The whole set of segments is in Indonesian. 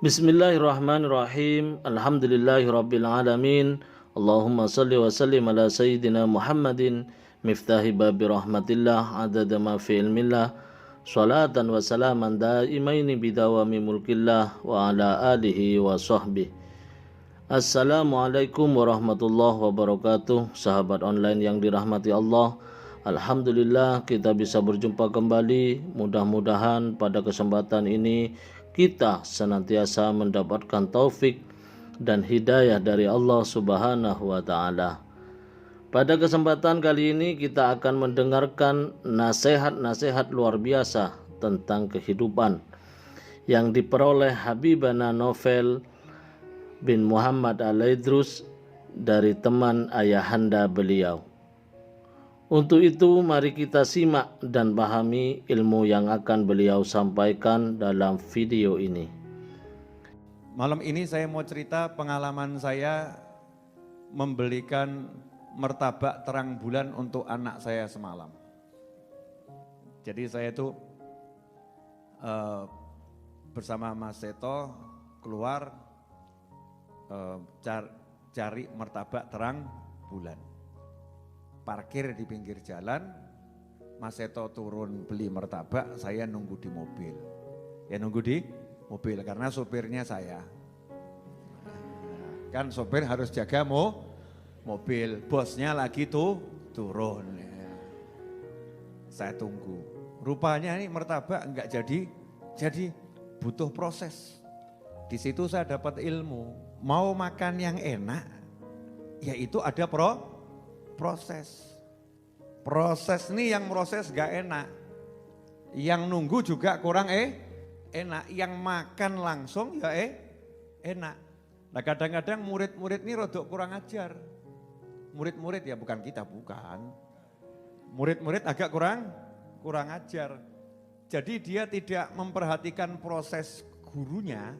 Bismillahirrahmanirrahim. Alhamdulillahirabbil alamin. Allahumma salli wa sallim ala sayyidina Muhammadin miftahi babi rahmatillah adada ma fi ilmillah. Salatan wa salaman daimaini bidawami mulkillah wa ala alihi wa sahbihi. Assalamualaikum warahmatullahi wabarakatuh. Sahabat online yang dirahmati Allah, alhamdulillah kita bisa berjumpa kembali. Mudah-mudahan pada kesempatan ini kita senantiasa mendapatkan taufik dan hidayah dari Allah Subhanahu wa Ta'ala. Pada kesempatan kali ini kita akan mendengarkan nasihat-nasihat luar biasa tentang kehidupan yang diperoleh Habibana Novel bin Muhammad Al-Idrus dari teman ayahanda beliau. Untuk itu mari kita simak dan pahami ilmu yang akan beliau sampaikan dalam video ini. Malam ini saya mau cerita pengalaman saya membelikan martabak terang bulan untuk anak saya semalam. Jadi saya itu bersama Mas Seto keluar cari martabak terang bulan. Parkir di pinggir jalan, Mas Seto turun beli martabak, saya nunggu di mobil. Ya nunggu di mobil karena sopirnya saya. Kan sopir harus jaga mobil, bosnya lagi turun. Ya. Saya tunggu. Rupanya ini martabak enggak jadi butuh proses. Di situ saya dapat ilmu, mau makan yang enak, yaitu ada proses ini yang proses gak enak, yang nunggu juga kurang enak, yang makan langsung ya enak. Nah kadang-kadang murid-murid ini rodok kurang ajar, murid-murid ya bukan kita, murid-murid agak kurang ajar. Jadi dia tidak memperhatikan proses gurunya,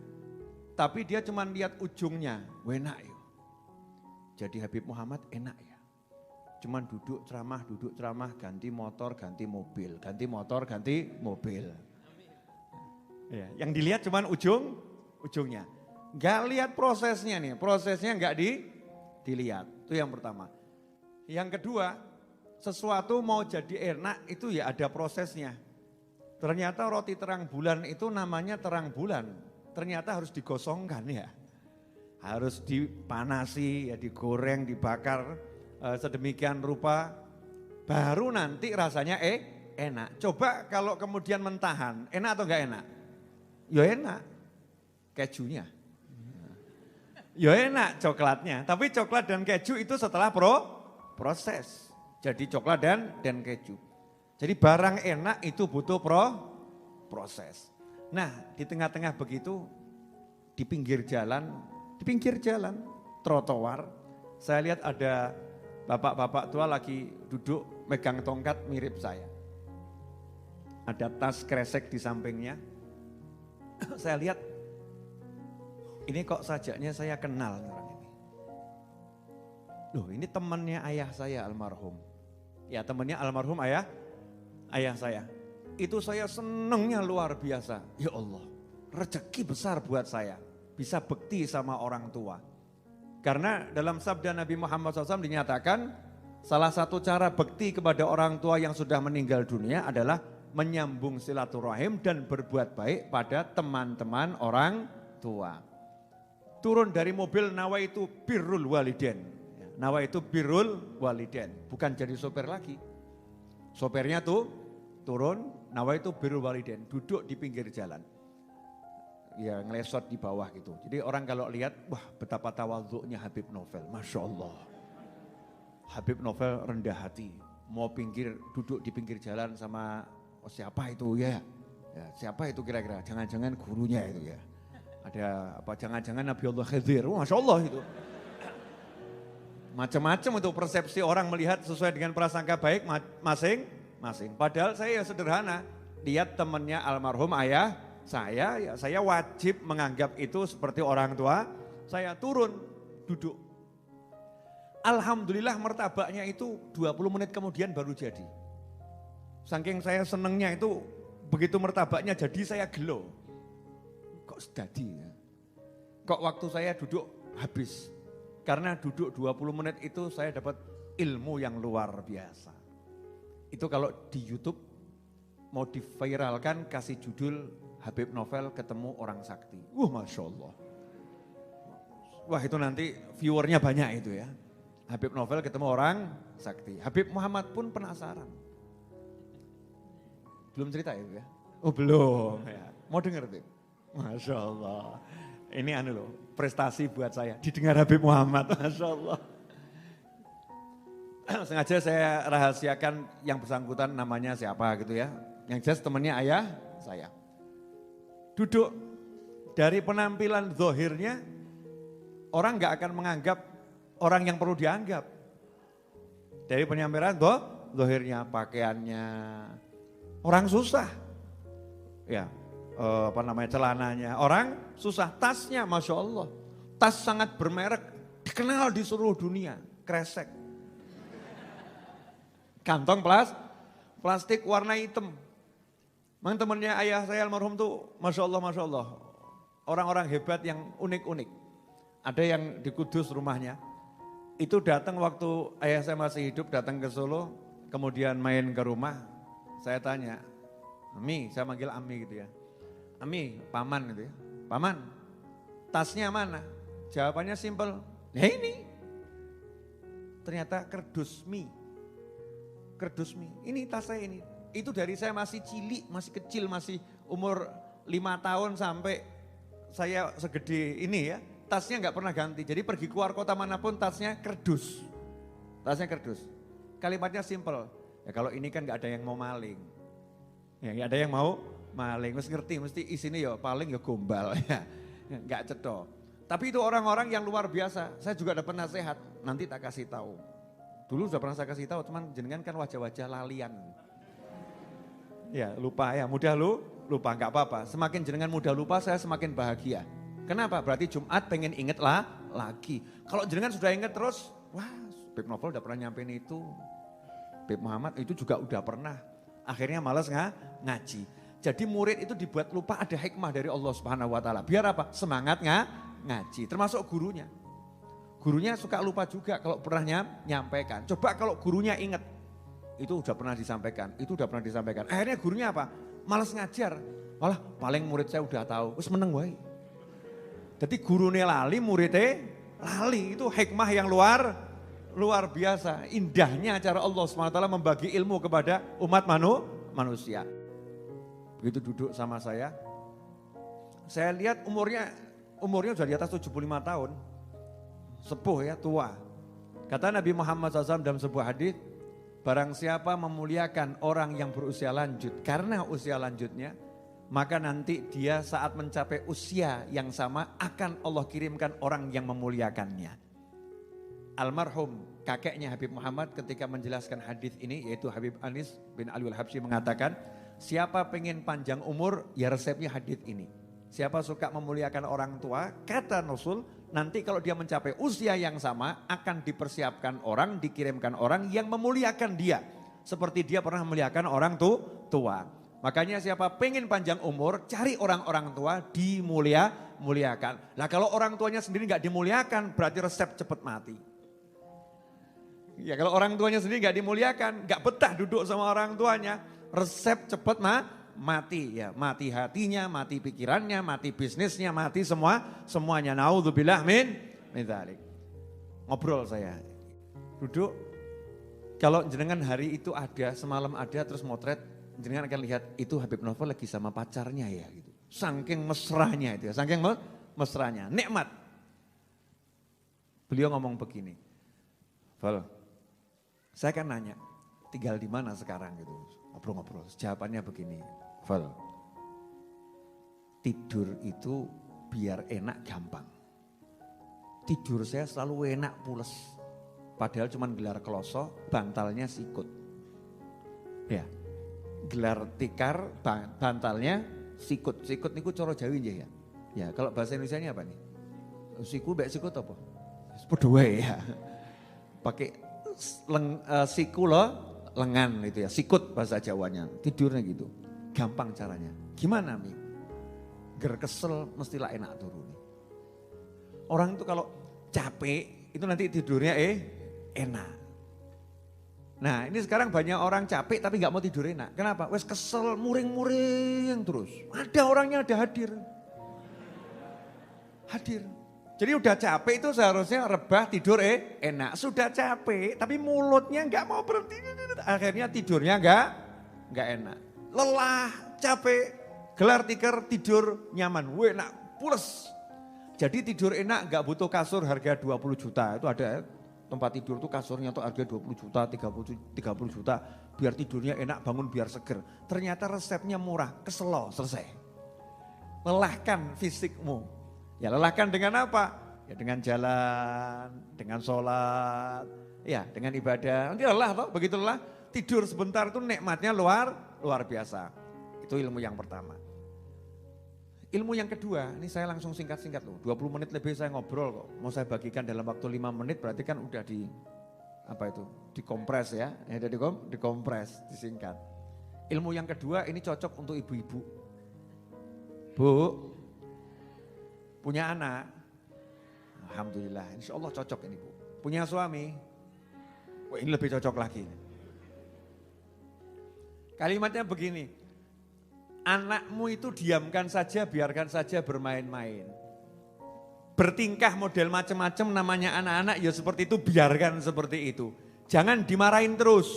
tapi dia cuma lihat ujungnya, enak ya. Jadi Habib Muhammad enak ya. Cuman duduk ceramah, ganti motor, ganti mobil, ganti motor, ganti mobil. Ya, yang dilihat cuman ujungnya. Gak lihat prosesnya nih, prosesnya gak dilihat. Itu yang pertama. Yang kedua, sesuatu mau jadi enak itu ya ada prosesnya. Ternyata roti terang bulan itu namanya terang bulan. Ternyata harus digosongkan ya. Harus dipanasi, ya digoreng, dibakar. Sedemikian rupa baru nanti rasanya enak. Coba kalau kemudian mentahan, enak atau enggak enak? Ya enak, kejunya. Ya enak coklatnya, tapi coklat dan keju itu setelah proses. Jadi coklat dan keju. Jadi barang enak itu butuh proses. Nah di tengah-tengah begitu, di pinggir jalan, trotoar, saya lihat ada bapak-bapak tua lagi duduk megang tongkat mirip saya. Ada tas kresek di sampingnya. Saya lihat, ini kok sajaknya saya kenal orang ini. Loh ini temannya ayah saya almarhum. Ya temannya almarhum ayah saya. Itu saya senengnya luar biasa. Ya Allah, rezeki besar buat saya. Bisa bekti sama orang tua. Karena dalam sabda Nabi Muhammad SAW dinyatakan salah satu cara bekti kepada orang tua yang sudah meninggal dunia adalah menyambung silaturahim dan berbuat baik pada teman-teman orang tua. Turun dari mobil nawaitu birrul waliden. Nawaitu birrul waliden. Bukan jadi sopir lagi. Sopirnya tuh turun nawaitu birrul waliden. Duduk di pinggir jalan. Ya ngelesot di bawah gitu. Jadi orang kalau lihat, wah betapa tawadhu'nya Habib Novel. Masya Allah. Habib Novel rendah hati. Mau duduk di pinggir jalan sama siapa itu ya? Siapa itu kira-kira? Jangan-jangan gurunya itu ya. Ada apa, jangan-jangan Nabi Allah Khidir, Masya Allah itu. Macam-macam itu persepsi orang melihat sesuai dengan prasangka baik masing-masing. Padahal saya ya sederhana, lihat temannya almarhum ayah saya, ya saya wajib menganggap itu seperti orang tua. Saya turun, duduk. Alhamdulillah martabaknya itu 20 menit kemudian baru jadi. Saking saya senengnya itu, begitu martabaknya jadi saya gelo. Kok sedadi ya? Kok waktu saya duduk habis? Karena duduk 20 menit itu saya dapat ilmu yang luar biasa. Itu kalau di YouTube mau diviralkan kasih judul Habib Novel ketemu orang sakti. Masya Allah. Wah itu nanti viewernya banyak itu ya. Habib Novel ketemu orang sakti. Habib Muhammad pun penasaran. Belum cerita ya? Oh belum ya. Mau denger tuh? Masya Allah. Ini loh, prestasi buat saya. Didengar Habib Muhammad, Masya Allah. Sengaja saya rahasiakan yang bersangkutan namanya siapa gitu ya. Yang jelas temannya ayah saya. Duduk, dari penampilan zohirnya, orang gak akan menganggap orang yang perlu dianggap. Dari penampilan zohirnya, pakaiannya, orang susah. Ya. Celananya, orang susah, tasnya Masya Allah, tas sangat bermerek, dikenal di seluruh dunia, kresek. Kantong plastik warna hitam. Memang temannya ayah saya almarhum tuh Masya Allah, orang-orang hebat yang unik-unik. Ada yang di Kudus rumahnya, itu datang waktu ayah saya masih hidup, datang ke Solo, kemudian main ke rumah, saya tanya, Ami, saya manggil Ami gitu ya. Ami, paman gitu ya. Paman, tasnya mana? Jawabannya simpel. Nah ini. Ternyata kerdus mie. Kerdus mie. Ini tas saya ini. Itu dari saya masih cilik, masih kecil, masih umur 5 tahun sampai saya segede ini ya. Tasnya nggak pernah ganti. Jadi pergi keluar kota manapun tasnya kerdus. Tasnya kerdus. Kalimatnya simpel. Ya kalau ini kan nggak ada yang mau maling. Ya nggak ada yang mau maling, mesti ngerti, mesti isinya ya paling ya gombal ya, nggak cetok. Tapi itu orang-orang yang luar biasa. Saya juga dapat nasihat, nanti tak kasih tahu. Dulu sudah pernah saya kasih tahu, cuman jenengan kan wajah-wajah lalian. Ya lupa ya, mudah lupa nggak apa-apa. Semakin jenengan mudah lupa, saya semakin bahagia. Kenapa? Berarti Jumat pengen inget lagi. Kalau jenengan sudah inget terus, wah, Habib Novel udah pernah nyampein itu. Habib Muhammad itu juga udah pernah. Akhirnya malas ngaji. Jadi murid itu dibuat lupa ada hikmah dari Allah Subhanahu wa taala. Biar apa? Semangat ngaji. Termasuk gurunya. Gurunya suka lupa juga kalau pernah nyampaikan. Coba kalau gurunya ingat. Itu udah pernah disampaikan. Akhirnya gurunya apa? Malas ngajar. Malah paling murid saya udah tahu. Terus meneng wae. Jadi gurunya lali, muridnya lali. Itu hikmah yang luar biasa. Indahnya cara Allah SWT membagi ilmu kepada umat manusia. Begitu duduk sama saya lihat umurnya sudah di atas 75 tahun. Sepuh ya, tua. Kata Nabi Muhammad SAW dalam sebuah hadis, barang siapa memuliakan orang yang berusia lanjut karena usia lanjutnya, maka nanti dia saat mencapai usia yang sama akan Allah kirimkan orang yang memuliakannya. Almarhum kakeknya Habib Muhammad ketika menjelaskan hadis ini, yaitu Habib Anis bin Ali al-Habsyi mengatakan, siapa pengen panjang umur, ya resepnya hadis ini. Siapa suka memuliakan orang tua, kata Rasul, nanti kalau dia mencapai usia yang sama, akan dipersiapkan orang, dikirimkan orang yang memuliakan dia. Seperti dia pernah memuliakan orang tua. Makanya siapa pengen panjang umur, cari orang-orang tua, dimuliakan. Nah kalau orang tuanya sendiri gak dimuliakan, berarti resep cepat mati. Ya kalau orang tuanya sendiri gak dimuliakan, gak betah duduk sama orang tuanya, resep cepat mati ya, mati hatinya, mati pikirannya, mati bisnisnya, mati semuanya. Naudzubillah min dzalik. Ngobrol saya. Duduk. Kalau jenengan hari itu ada, semalam ada terus motret, jenengan akan lihat itu Habib Novel lagi sama pacarnya ya gitu. Saking mesranya itu ya, saking mesranya, nikmat. Beliau ngomong begini. Val, saya kan nanya, tinggal di mana sekarang gitu. Ngobrol-ngobrol, jawabannya begini, Val, tidur itu biar enak gampang. Tidur saya selalu enak pules. Padahal cuma gelar kloso, bantalnya sikut. Ya, gelar tikar, bantalnya sikut. Sikut niku cara Jawi ya. Ya, kalau bahasa Indonesia ini apa nih? Siku mbek sikut apa? Padha wae ya. Pakai siku loh, lengan itu ya. Sikut bahasa Jawanya. Tidurnya gitu. Gampang caranya. Gimana Mi? Ger kesel mestilah enak turun. Orang itu kalau capek itu nanti tidurnya enak. Nah ini sekarang banyak orang capek tapi gak mau tidur enak. Kenapa? Wes kesel muring-muring terus. Ada orangnya ada hadir. Hadir. Jadi udah capek itu seharusnya rebah tidur enak. Sudah capek tapi mulutnya gak mau berhenti. Akhirnya tidurnya gak enak. Lelah, capek, gelar tikar tidur nyaman. Enak, pules. Jadi tidur enak gak butuh kasur harga 20 juta. Itu ada tempat tidur tuh kasurnya tuh harga 20 juta, 30 juta. Biar tidurnya enak, bangun biar seger. Ternyata resepnya murah, keselo, selesai. Lelahkan fisikmu. Ya lelahkan dengan apa? Ya dengan jalan, dengan sholat, ya dengan ibadah. Nanti lelah toh, begitu lelah. Tidur sebentar itu nikmatnya luar biasa. Itu ilmu yang pertama. Ilmu yang kedua, ini saya langsung singkat-singkat loh. 20 menit lebih saya ngobrol kok. Mau saya bagikan dalam waktu 5 menit berarti kan udah dikompres ya. Dikompres, disingkat. Ilmu yang kedua ini cocok untuk ibu-ibu. Bu, punya anak. Alhamdulillah, insya Allah cocok ini Bu. Punya suami. Wah ini lebih cocok lagi. Kalimatnya begini. Anakmu itu diamkan saja, biarkan saja bermain-main. Bertingkah model macam-macam namanya anak-anak ya seperti itu, biarkan seperti itu. Jangan dimarahin terus.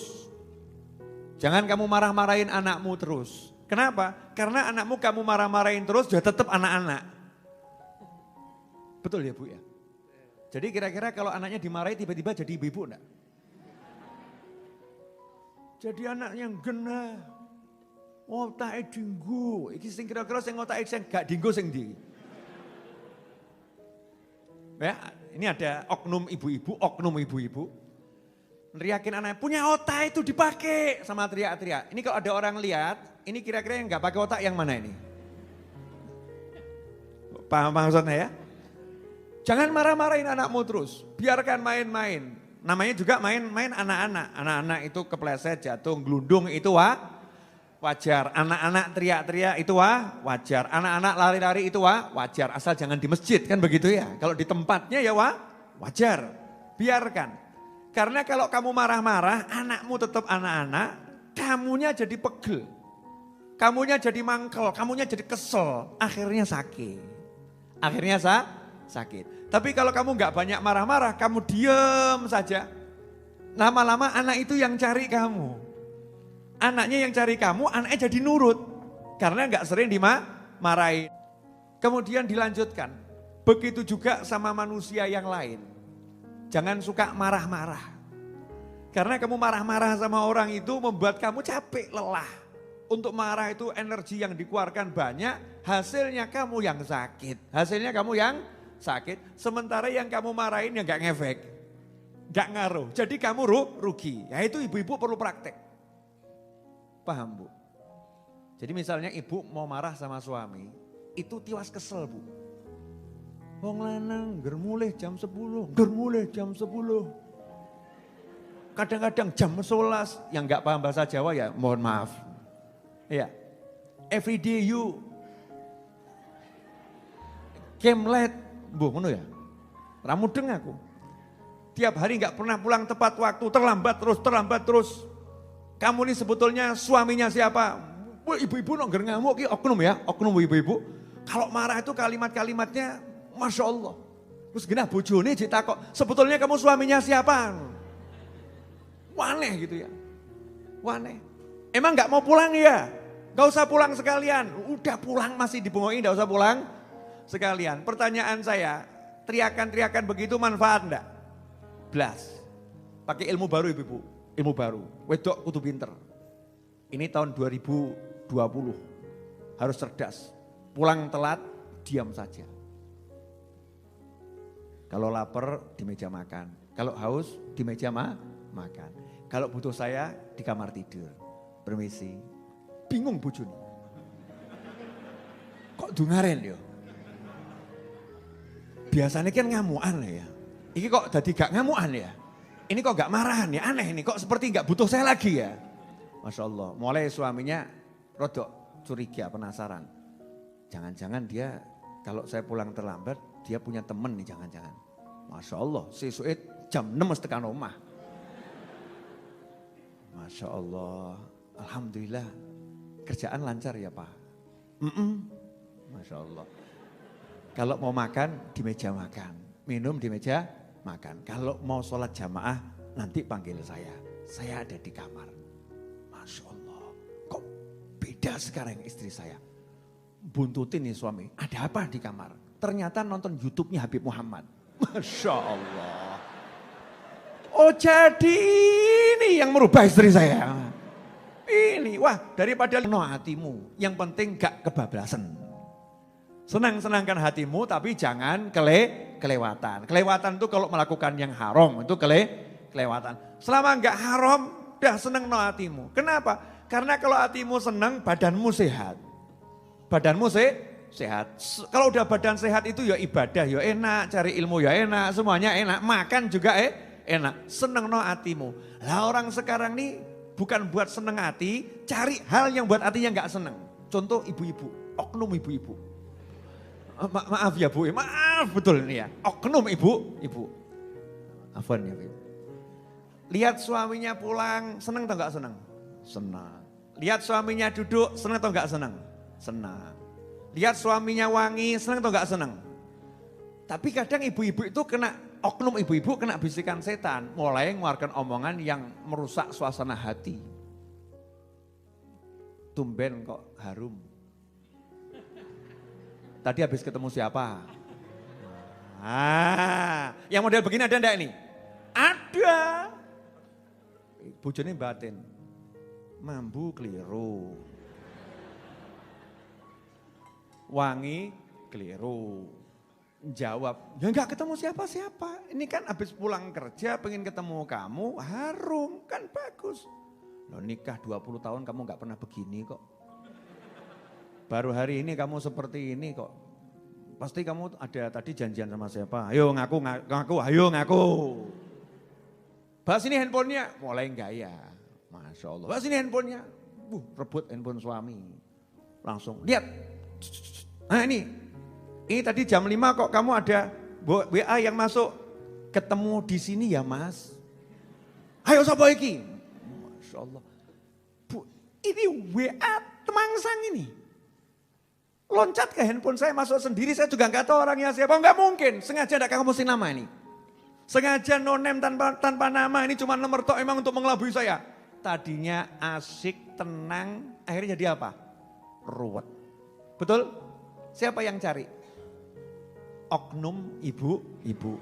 Jangan kamu marah-marahin anakmu terus. Kenapa? Karena anakmu kamu marah-marahin terus dia tetap anak-anak. Betul ya Bu ya? Jadi kira-kira kalau anaknya dimarahi tiba-tiba jadi ibu-ibu enggak? Jadi anak yang genah. Otake dinggo, iki sing kira-kira sing otake sing gak dinggo sing ndi. Ya, ini ada oknum ibu-ibu neriakin anaknya, punya otak itu dipakai sama teriak-teriak. Ini kalau ada orang lihat, ini kira-kira yang gak pakai otak yang mana ini? Paham maksudnya ya? Jangan marah-marahin anakmu terus, biarkan main-main. Namanya juga main-main anak-anak. Anak-anak itu kepleset, jatuh, gelundung itu wajar. Anak-anak teriak-teriak itu wajar. Anak-anak lari-lari itu wajar. Asal jangan di masjid kan begitu ya. Kalau di tempatnya ya wajar. Biarkan. Karena kalau kamu marah-marah, anakmu tetap anak-anak, kamunya jadi pegel. Kamunya jadi mangkel, kamunya jadi kesel. Akhirnya sakit. Akhirnya sakit. Tapi kalau kamu gak banyak marah-marah, kamu diem saja. Lama-lama anak itu yang cari kamu. Anaknya yang cari kamu, anaknya jadi nurut. Karena gak sering dimarahin. Kemudian dilanjutkan. Begitu juga sama manusia yang lain. Jangan suka marah-marah. Karena kamu marah-marah sama orang itu membuat kamu capek, lelah. Untuk marah itu energi yang dikeluarkan banyak, hasilnya kamu yang sakit. Hasilnya kamu yang sakit. Sementara yang kamu marahin yang gak ngefek. Gak ngaruh. Jadi kamu rugi. Ya itu ibu-ibu perlu praktek. Paham Bu? Jadi misalnya ibu mau marah sama suami, itu tiwas kesel Bu. Wong lanang germulih jam 10, germulih jam 10. Kadang-kadang jam 11, yang gak paham bahasa Jawa ya mohon maaf. Ya, every day you came late, Bu ngono ya. Ramudeng aku. Tiap hari gak pernah pulang tepat waktu, terlambat terus. Kamu ini sebetulnya suaminya siapa? Ibu-ibu nongger ngamuk, oknum ya, oknum ibu-ibu. Kalau marah itu kalimat-kalimatnya Masya Allah. Terus genah bojone ditakok, sebetulnya kamu suaminya siapa? Waneh gitu ya. Waneh. Emang gak mau pulang ya? Gak usah pulang sekalian. Udah pulang masih dibengongin, gak usah pulang sekalian. Pertanyaan saya, teriakan-teriakan begitu manfaat enggak? Blas. Pakai ilmu baru ibu-ibu. Ilmu baru, wedok kudu pinter. Ini tahun 2020, harus cerdas. Pulang telat, diam saja. Kalau lapar di meja makan. Kalau haus di meja makan. Kalau butuh saya di kamar tidur. Permisi. Bingung bojone. Kok dungaren yo? Biasanya kan ngamuan ya. Ini kok jadi gak ngamuan ya? Ini kok gak marahan ya? Aneh ini kok seperti gak butuh saya lagi ya? Masya Allah. Mulai suaminya rodok curiga, penasaran. Jangan-jangan dia kalau saya pulang terlambat, dia punya temen nih jangan-jangan. Masya Allah, sesuai jam 6 tekan rumah. Masya Allah, Alhamdulillah. Kerjaan lancar ya Pak? Masya Allah. Kalau mau makan di meja makan, minum di meja makan. Kalau mau sholat jamaah nanti panggil saya ada di kamar. Masya Allah, kok beda sekarang istri saya. Buntutin nih suami, ada apa di kamar? Ternyata nonton YouTube-nya Habib Muhammad. Masya Allah. Oh jadi ini yang merubah istri saya. Ini, wah daripada no hatimu, yang penting gak kebablasan. Senang-senangkan hatimu tapi jangan kelewatan. Kelewatan itu kalau melakukan yang haram itu kelewatan. Selama enggak haram, dah senang no hatimu. Kenapa? Karena kalau hatimu senang, badanmu sehat. Badanmu sehat. Kalau udah badan sehat itu ya ibadah ya enak, cari ilmu ya enak, semuanya enak. Makan juga enak. Senang no hatimu. Lah orang sekarang nih bukan buat senang hati, cari hal yang buat hatinya enggak senang. Contoh ibu-ibu, oknum ibu-ibu. Maaf ya Bu, maaf betul ini ya. Oknum ibu. Afwan ya Bu. Lihat suaminya pulang, senang atau enggak senang? Senang. Lihat suaminya duduk, senang atau enggak senang? Senang. Lihat suaminya wangi, senang atau enggak senang? Tapi kadang ibu-ibu itu kena, oknum ibu-ibu kena bisikan setan. Mulai mengeluarkan omongan yang merusak suasana hati. Tumben kok harum. Tadi habis ketemu siapa? Yang model begini ada enggak ini? Ada. Bojone batin. Mambu keliru. Wangi keliru. Jawab, ya enggak ketemu siapa-siapa. Ini kan habis pulang kerja pengen ketemu kamu, harum, kan bagus. Loh nikah 20 tahun kamu enggak pernah begini kok. Baru hari ini kamu seperti ini kok. Pasti kamu ada tadi janjian sama siapa? Ayo ngaku, ayo ngaku. Bahas ini handphonenya, mulai gaya. Masya Allah. Bahas ini handphonenya, rebut handphone suami. Langsung, lihat. Nah ini tadi jam 5 kok kamu ada WA yang masuk. Ketemu di sini ya Mas. Ayo sapa iki? Masya Allah. Bu, ini WA temangsang ini. Loncat ke handphone saya masuk sendiri, saya juga enggak tahu orangnya siapa. Enggak mungkin, sengaja enggak kamu mesti nama ini. Sengaja no name tanpa nama, ini cuma nomor tok emang untuk mengelabui saya. Tadinya asik, tenang, akhirnya jadi apa? Ruwet. Betul? Siapa yang cari? Oknum ibu-ibu.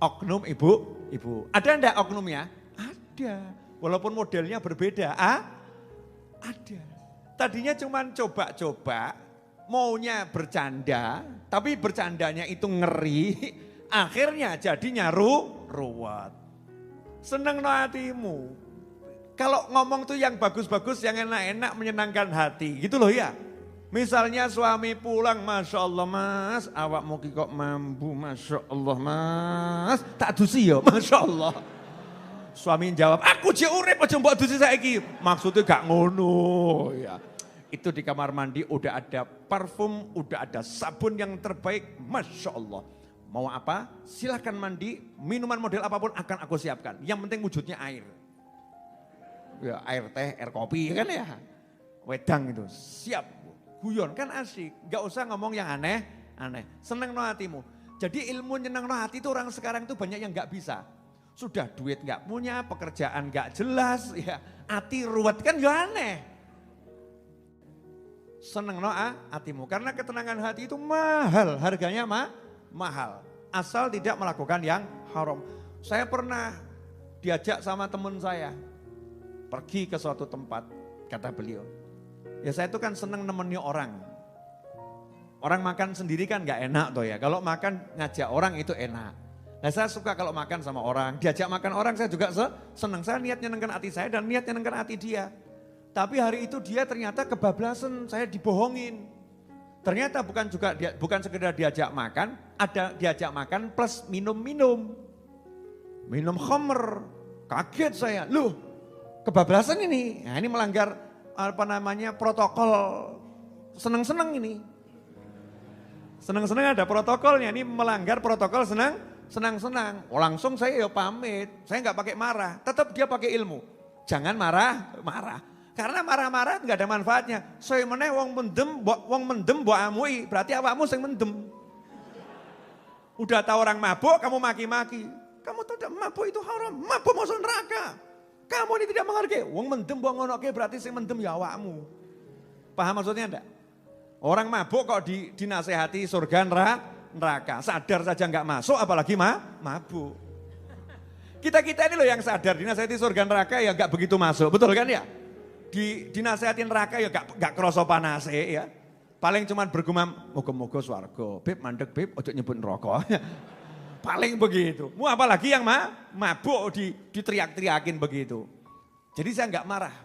Oknum ibu-ibu. Ada enggak oknumnya? Ada. Walaupun modelnya berbeda. Ada. Tadinya cuma coba-coba, maunya bercanda, tapi bercandanya itu ngeri, akhirnya jadinya ruwet. Seneng no hatimu. Kalau ngomong tuh yang bagus-bagus, yang enak-enak, menyenangkan hati, gitu loh ya. Misalnya suami pulang, Masya Allah Mas, awakmu ki kok mambu, Masya Allah Mas, tak dusi ya, Masya Allah. Suami jawab, aku jek urip aja mbok dusi saiki. Maksudnya gak ngono ya. Itu di kamar mandi udah ada parfum, udah ada sabun yang terbaik, Masya Allah. Mau apa? Silahkan mandi, minuman model apapun akan aku siapkan. Yang penting wujudnya air. Ya air teh, air kopi kan ya. Wedang itu, siap. Guyon kan asik, gak usah ngomong yang aneh. Seneng no hatimu. Jadi ilmu nyenang no hati itu orang sekarang itu banyak yang gak bisa. Sudah duit gak punya, pekerjaan gak jelas, ya hati ruwet kan ya aneh. Seneng no hatimu, karena ketenangan hati itu mahal, harganya mahal. Asal tidak melakukan yang haram. Saya pernah diajak sama teman saya, pergi ke suatu tempat, kata beliau. Ya saya itu kan seneng nemeni orang. Orang makan sendiri kan nggak enak toh ya. Kalau makan ngajak orang itu enak. Nah saya suka kalau makan sama orang, diajak makan orang saya juga senang. Saya niat nyenengkan hati saya dan niat nyenengkan hati dia. Tapi hari itu dia ternyata kebablasan, saya dibohongin. Ternyata bukan sekedar diajak makan, ada diajak makan plus minum-minum. Minum khamr. Kaget saya, loh kebablasan ini. Nah ini melanggar protokol. Senang-senang ini. Senang-senang ada protokolnya, ini melanggar protokol senang-senang. Oh, langsung saya pamit, saya nggak pakai marah, tetap dia pakai ilmu. Jangan marah. Karena marah-marah nggak ada manfaatnya. Saya meneh wong mendem mbok amui, berarti awakmu sing mendem. Udah tahu orang mabuk, kamu maki-maki. Kamu tidak mabuk itu haram, mabuk masuk neraka. Kamu ini tidak menghargai. Wong mendem mbok ngonoke berarti sing mendem ya awakmu. Paham maksudnya enggak? Orang mabuk kok dinasehati surga neraka. Sadar saja nggak masuk apalagi mabuk. Kita ini loh yang sadar dinasehati surga neraka ya nggak begitu masuk. Betul kan ya? Dinasehatin neraka ya nggak kerasa panas ya. Paling cuman bergumam, moga-moga swarga. Beb mandek beb, ojo nyebut neraka. Paling begitu. Mau apalagi yang mabuk diteriak-teriakin begitu. Jadi saya nggak marah.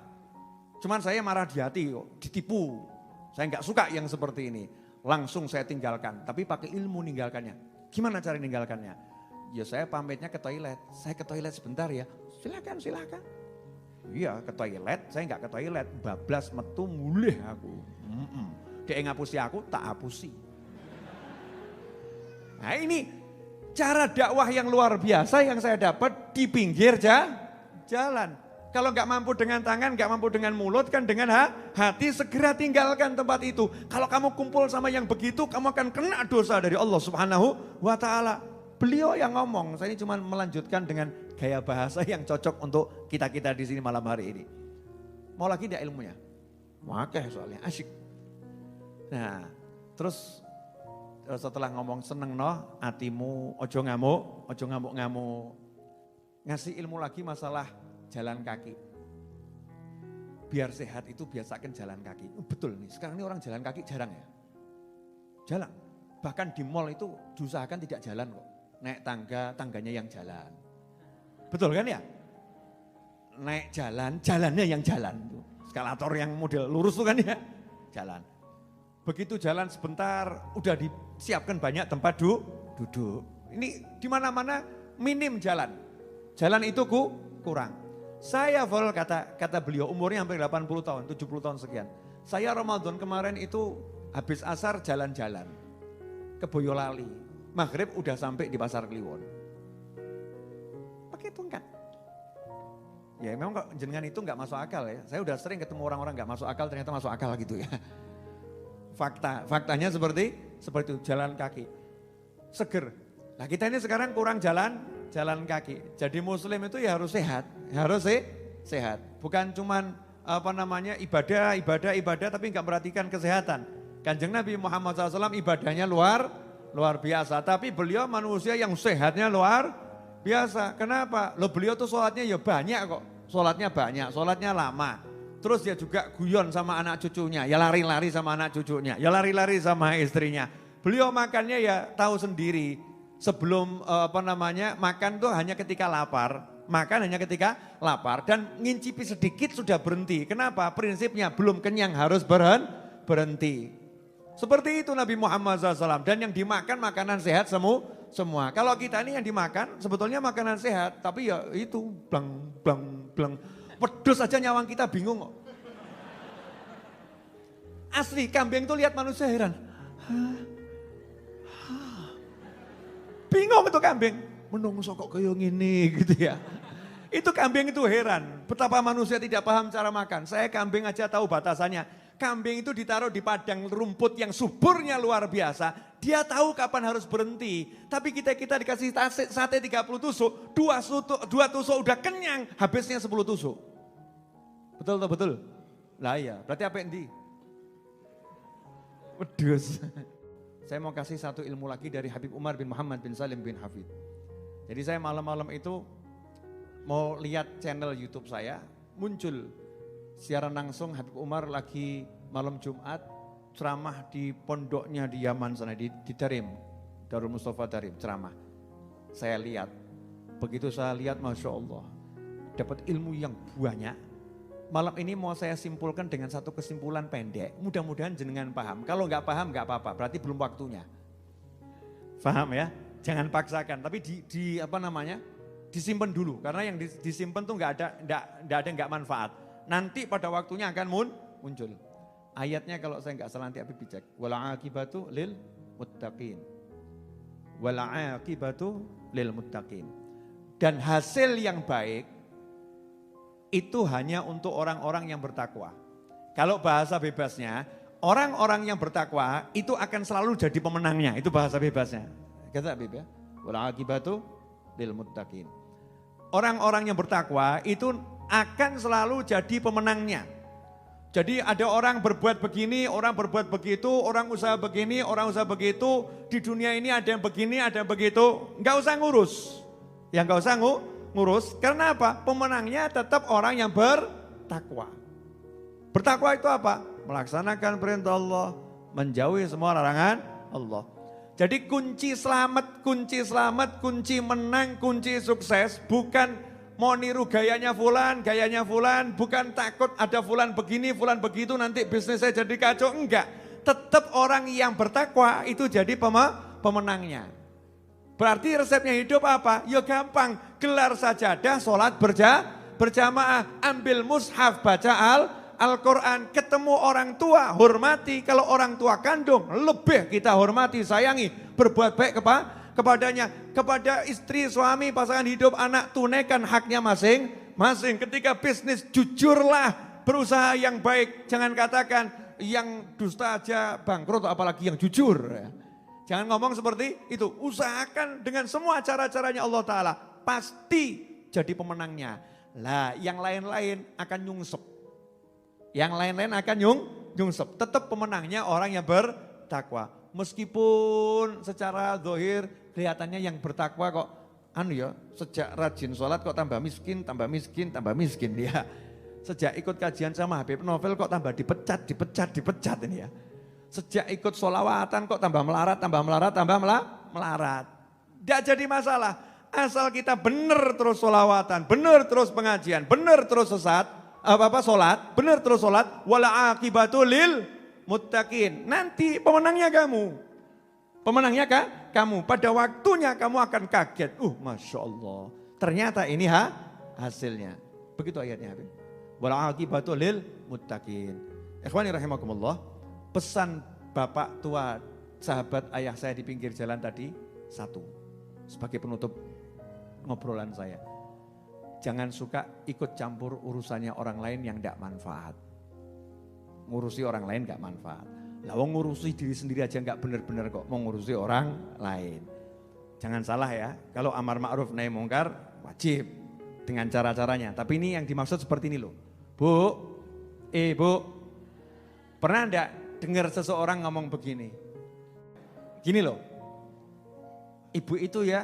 Cuman saya marah di hati kok, ditipu. Saya nggak suka yang seperti ini. Langsung saya tinggalkan, tapi pakai ilmu ninggalkannya. Gimana cara ninggalkannya? Ya saya pamitnya ke toilet. Saya ke toilet sebentar ya. Silakan. Iya ke toilet, saya nggak ke toilet. Bablas metu mulih aku. Dia ngapusi aku, tak hapusi. Nah ini cara dakwah yang luar biasa yang saya dapat di pinggir jalan. Kalau nggak mampu dengan tangan, nggak mampu dengan mulut, kan dengan hati segera tinggalkan tempat itu. Kalau kamu kumpul sama yang begitu, kamu akan kena dosa dari Allah Subhanahu wa Ta'ala. Beliau yang ngomong, saya ini cuma melanjutkan dengan gaya bahasa yang cocok untuk kita-kita di sini malam hari ini. Mau lagi tidak ilmunya? Makanya soalnya asyik. Nah, terus setelah ngomong seneng no, hatimu ojo ngamuk. Ngasih ilmu lagi masalah jalan kaki. Biar sehat itu biasakan jalan kaki. Betul nih, sekarang ini orang jalan kaki jarang ya. Jarang. Bahkan di mall itu diusahakan tidak jalan kok. Naik tangganya yang jalan. Betul kan ya? Naik jalannya yang jalan. Eskalator yang model lurus tuh kan ya. Jalan. Begitu jalan sebentar, udah disiapkan banyak tempat duduk. Ini di mana-mana minim jalan. Jalan itu kurang. Saya full kata beliau umurnya hampir 80 tahun, 70 tahun sekian. Saya Ramadan kemarin itu habis asar jalan-jalan ke Boyolali. Maghrib udah sampai di Pasar Kliwon. Pakai tongkat. Ya memang kok jenengan itu nggak masuk akal ya. Saya udah sering ketemu orang-orang nggak masuk akal, ternyata masuk akal gitu ya. Faktanya seperti itu, jalan kaki. Seger. Nah kita ini sekarang kurang jalan kaki. Jadi muslim itu ya harus sehat. Bukan cuman ibadah tapi nggak perhatikan kesehatan. Kanjeng Nabi Muhammad SAW ibadahnya luar biasa. Tapi beliau manusia yang sehatnya luar biasa. Kenapa? Beliau tuh sholatnya ya banyak kok. Sholatnya lama. Terus dia juga guyon sama anak cucunya, ya lari-lari sama anak cucunya, ya lari-lari sama istrinya. Beliau makannya ya tahu sendiri. Sebelum makan tuh hanya ketika lapar. Makan hanya ketika lapar dan ngincipi sedikit sudah berhenti. Kenapa? Prinsipnya belum kenyang harus berhenti. Seperti itu Nabi Muhammad SAW. Dan yang dimakan makanan sehat semua. Kalau kita ini yang dimakan sebetulnya makanan sehat. Tapi ya itu blang. Pedus aja nyawang kita bingung kok. Asli kambing tuh lihat manusia heran. Bingung itu kambing. Menungso kok kayak gini gitu ya. Itu kambing itu heran. Betapa manusia tidak paham cara makan. Saya kambing aja tahu batasannya. Kambing itu ditaruh di padang rumput yang suburnya luar biasa. Dia tahu kapan harus berhenti. Tapi kita dikasih sate 30 tusuk. 2 tusuk udah kenyang. Habisnya 10 tusuk. Betul? Lah iya, berarti apa yang Wedus. Saya mau kasih satu ilmu lagi dari Habib Umar bin Muhammad bin Salim bin Hafid. Jadi saya malam-malam itu mau lihat channel YouTube saya, muncul siaran langsung Habib Umar lagi malam Jumat ceramah di pondoknya di Yaman sana, di Darim, Darul Mustafa Darim, ceramah. Saya lihat, begitu saya lihat Masya Allah, dapat ilmu yang banyak. Malam ini mau saya simpulkan dengan satu kesimpulan pendek, mudah-mudahan jenengan paham. Kalau nggak paham nggak apa-apa, berarti belum waktunya. Paham ya? Jangan paksakan, tapi disimpan dulu, karena yang disimpan tuh nggak ada nggak manfaat. Nanti pada waktunya akan muncul. Ayatnya kalau saya nggak salah nanti Habib dicek. Wal aqibatu lil muttaqin. Wal aqibatu lil muttaqin. Dan hasil yang baik itu hanya untuk orang-orang yang bertakwa. Kalau bahasa bebasnya, orang-orang yang bertakwa itu akan selalu jadi pemenangnya. Itu bahasa bebasnya. Kata Habib ya. Wal aqibatu lil muttaqin. Orang-orang yang bertakwa itu akan selalu jadi pemenangnya. Jadi ada orang berbuat begini, orang berbuat begitu, orang usaha begini, orang usaha begitu. Di dunia ini ada yang begini, ada yang begitu. Enggak usah ngurus. Ya enggak usah ngurus. Karena apa? Pemenangnya tetap orang yang bertakwa. Bertakwa itu apa? Melaksanakan perintah Allah, menjauhi semua larangan Allah. Jadi kunci selamat, kunci menang, kunci sukses bukan mau niru gayanya fulan, bukan takut ada fulan begini, fulan begitu nanti bisnis saya jadi kacau, enggak. Tetap orang yang bertakwa itu jadi pemenangnya. Berarti resepnya hidup apa? Ya gampang, gelar sajadah, sholat berjamaah, ambil mushaf, baca Al-Quran, ketemu orang tua, hormati. Kalau orang tua kandung, lebih kita hormati, sayangi, berbuat baik kepadanya. Kepada istri, suami, pasangan hidup, anak, tunaikan haknya masing-masing. Ketika bisnis, jujurlah, berusaha yang baik. Jangan katakan yang dusta aja bangkrut, apalagi yang jujur. Jangan ngomong seperti itu. Usahakan dengan semua cara-caranya Allah Ta'ala. Pasti jadi pemenangnya. Lah yang lain-lain akan nyungsep. Yang lain-lain akan nyungsep. Tetap pemenangnya orang yang bertakwa. Meskipun secara zahir kelihatannya yang bertakwa kok sejak rajin sholat kok tambah miskin ya. Sejak ikut kajian sama Habib Novel kok tambah dipecat ini ya. Sejak ikut sholawatan kok tambah melarat. Tidak jadi masalah. Asal kita benar terus sholawatan, benar terus pengajian, benar terus sholat, benar terus sholat. Wala aqibatu lil muttaqin. Nanti pemenangnya kamu. Pada waktunya kamu akan kaget. Masya Allah. Ternyata ini hasilnya. Begitu ayatnya. Wala aqibatu lil muttaqin. Ikhwani rahimakumullah. Pesan bapak tua, sahabat ayah saya di pinggir jalan tadi, satu. Sebagai penutup ngobrolan saya. Jangan suka ikut campur urusannya orang lain yang tidak manfaat. Ngurusi orang lain gak manfaat. Lah wong ngurusi diri sendiri aja gak benar-benar kok, mau ngurusi orang lain. Jangan salah ya, kalau amar ma'ruf nahi mungkar wajib dengan cara-caranya. Tapi ini yang dimaksud seperti ini loh. Bu, pernah enggak dengar seseorang ngomong begini? Gini loh, ibu itu ya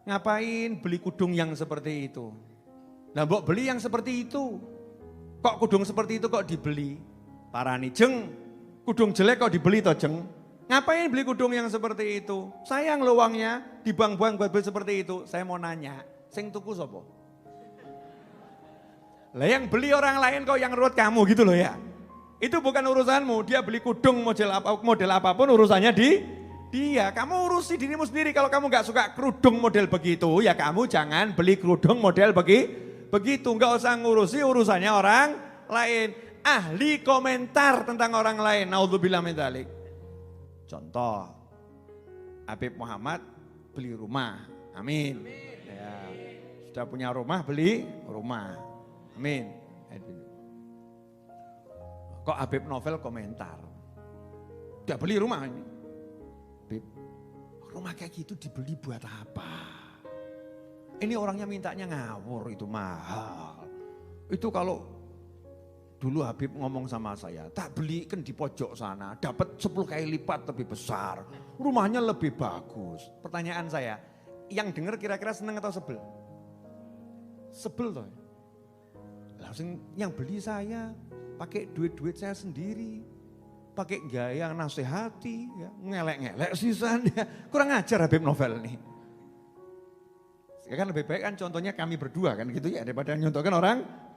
ngapain beli kudung yang seperti itu? Nah mbok beli yang seperti itu. Kok kudung seperti itu kok dibeli? Parani jeng, kudung jelek kok dibeli toh jeng? Ngapain beli kudung yang seperti itu? Sayang lo uangnya dibuang-buang buat beli seperti itu. Saya mau nanya, sing tuku sapa? Lah yang beli orang lain kok yang ruwet kamu gitu loh ya. Itu bukan urusanmu, dia beli kudung model apapun urusannya dia. Kamu urusi dirimu sendiri. Kalau kamu gak suka kerudung model begitu, ya kamu jangan beli kerudung model begitu. Gak usah ngurusi urusannya orang lain. Ahli komentar tentang orang lain. Naudzubillah min dzalik. Contoh, Habib Muhammad beli rumah. Amin. Ya, sudah punya rumah, beli rumah. Amin. Kok Habib Novel komentar, udah beli rumah ini. Habib, rumah kayak gitu dibeli buat apa? Ini orangnya mintanya ngawur, itu mahal. Itu kalau dulu Habib ngomong sama saya, tak belikan di pojok sana, dapat 10 kali lipat lebih besar. Rumahnya lebih bagus. Pertanyaan saya, yang dengar kira-kira seneng atau sebel? Sebel toh. Langsung yang beli saya, pakai duit-duit saya sendiri. pakai gaya nasihati, ya, ngelek-ngelek sisan, ya. Kurang ajar Habib Novel nih. Ya kan lebih baik kan contohnya kami berdua kan gitu ya, daripada nyontohkan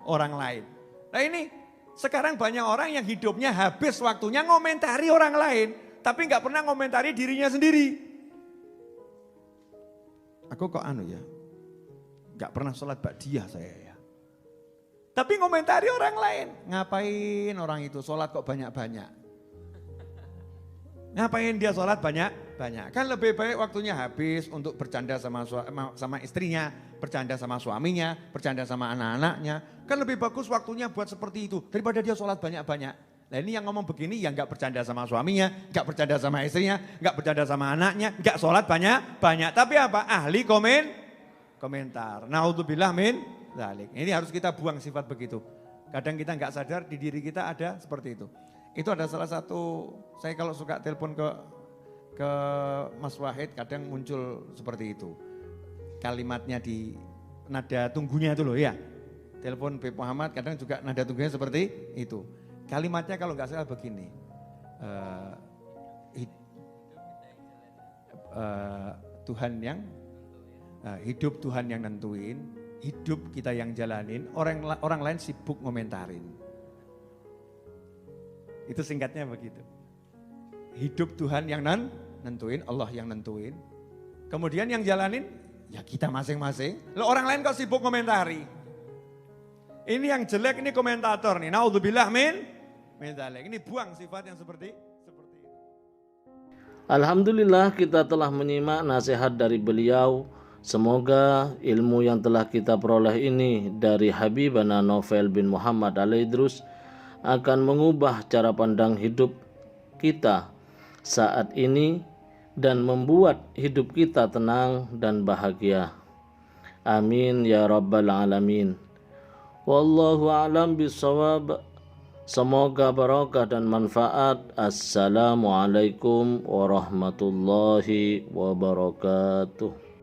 orang lain. Nah ini sekarang banyak orang yang hidupnya habis waktunya ngomentari orang lain, tapi nggak pernah ngomentari dirinya sendiri. Aku kok ya, nggak pernah sholat ba'diyah saya ya. Tapi ngomentari orang lain, ngapain orang itu sholat kok banyak-banyak? Ngapain dia sholat banyak-banyak? Kan lebih baik waktunya habis untuk bercanda sama istrinya, bercanda sama suaminya, bercanda sama anak-anaknya. Kan lebih bagus waktunya buat seperti itu daripada dia sholat banyak-banyak. Nah ini yang ngomong begini yang gak bercanda sama suaminya, gak bercanda sama istrinya, gak bercanda sama anaknya, gak sholat banyak-banyak. Tapi apa? Ahli komentar. Naudzubillah min dzalik. Ini harus kita buang sifat begitu. Kadang kita gak sadar di diri kita ada seperti itu. Itu ada salah satu, saya kalau suka telepon ke Mas Wahid kadang muncul seperti itu. Kalimatnya di nada tunggunya itu loh ya. Telepon Beb Muhammad kadang juga nada tunggunya seperti itu. Kalimatnya kalau nggak salah begini. Tuhan yang, hidup Tuhan yang nentuin, hidup kita yang jalanin, orang lain sibuk ngomentarin. Itu singkatnya begitu. Hidup Tuhan yang nentuin, Allah yang nentuin. Kemudian yang jalanin, ya kita masing-masing. Loh orang lain kok sibuk komentari. Ini yang jelek, ini komentator nih. Naudzubillah min dzalik. Ini buang sifat yang seperti itu. Alhamdulillah kita telah menyimak nasihat dari beliau. Semoga ilmu yang telah kita peroleh ini dari Habibana Novel bin Muhammad Al-Idrus akan mengubah cara pandang hidup kita saat ini dan membuat hidup kita tenang dan bahagia. Amin ya rabbal alamin. Wallahu a'lam bishawab. Semoga barakah dan manfaat. Assalamualaikum warahmatullahi wabarakatuh.